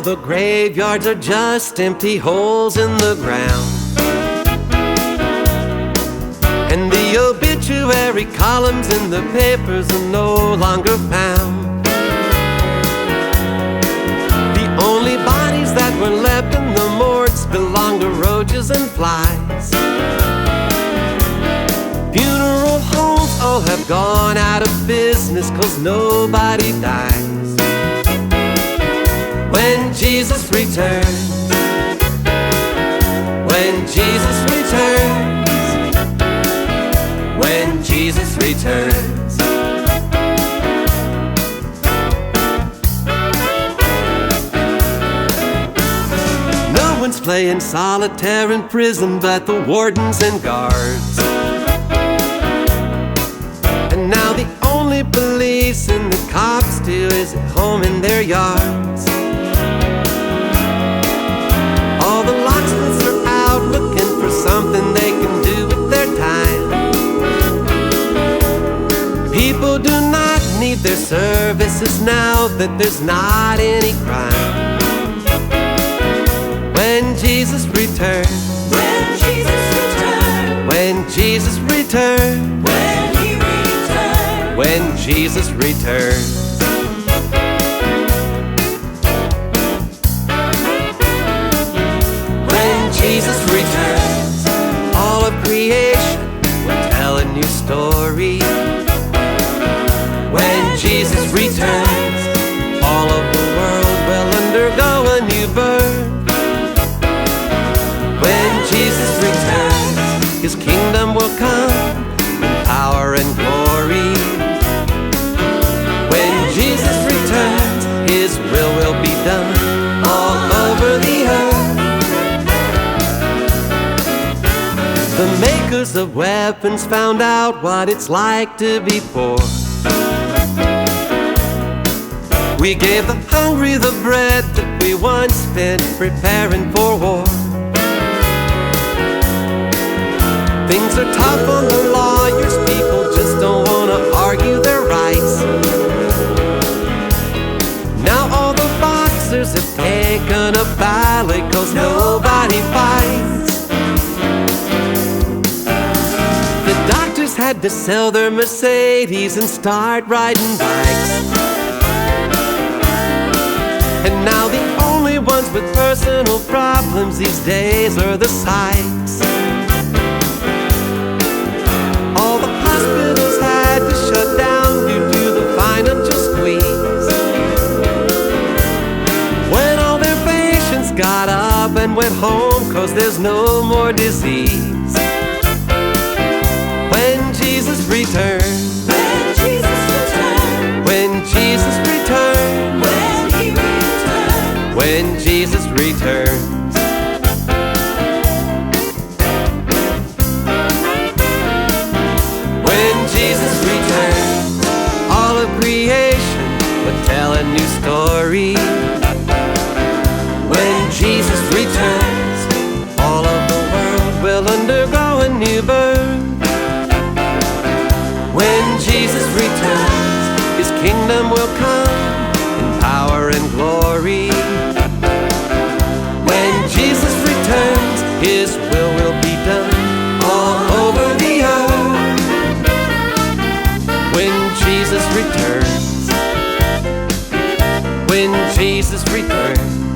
all the graveyards are just empty holes in the ground, and the obituary columns in the papers are no longer found. The only bodies that were left in the morgues belong to roaches and flies. Funeral homes all have gone out of business 'cause nobody dies. When Jesus returns, when Jesus returns, when Jesus returns. No one's playing solitaire in prison but the wardens and guards. And now the only police and the cops do is at home in their yards. All the locksmiths are out looking for something they can do with their time. People do not need their services now that there's not any crime. When Jesus returns, When Jesus returns, when Jesus returns, when He returns, when Jesus returns. When Jesus returns, all of creation will tell a new story. When Jesus returns, all of the world will undergo a new birth. When Jesus returns, His kingdom will come in power and glory. When Jesus returns, His will be done all over the earth. The makers of weapons found out what it's like to be poor. We gave the hungry the bread that we once spent preparing for war. Things are tough on the lawyers, people just don't want to argue their rights. Now all the boxers have taken a ballot 'cause nobody fights. The doctors had to sell their Mercedes and start riding bikes. And now the only ones with personal problems these days are the psychs. All the hospitals had to shut down due to the financial squeeze. When all their patients got up and went home 'cause there's no more disease. When Jesus returns, when Jesus returns, when Jesus returns, when He returns, when Jesus returns. When Jesus returns, all of creation will tell a new story. When Jesus returns, all of the world will undergo a new birth. When Jesus returns, His kingdom will come in power and glory. When Jesus returns, His will be done all over the earth. When Jesus returns, when Jesus returns.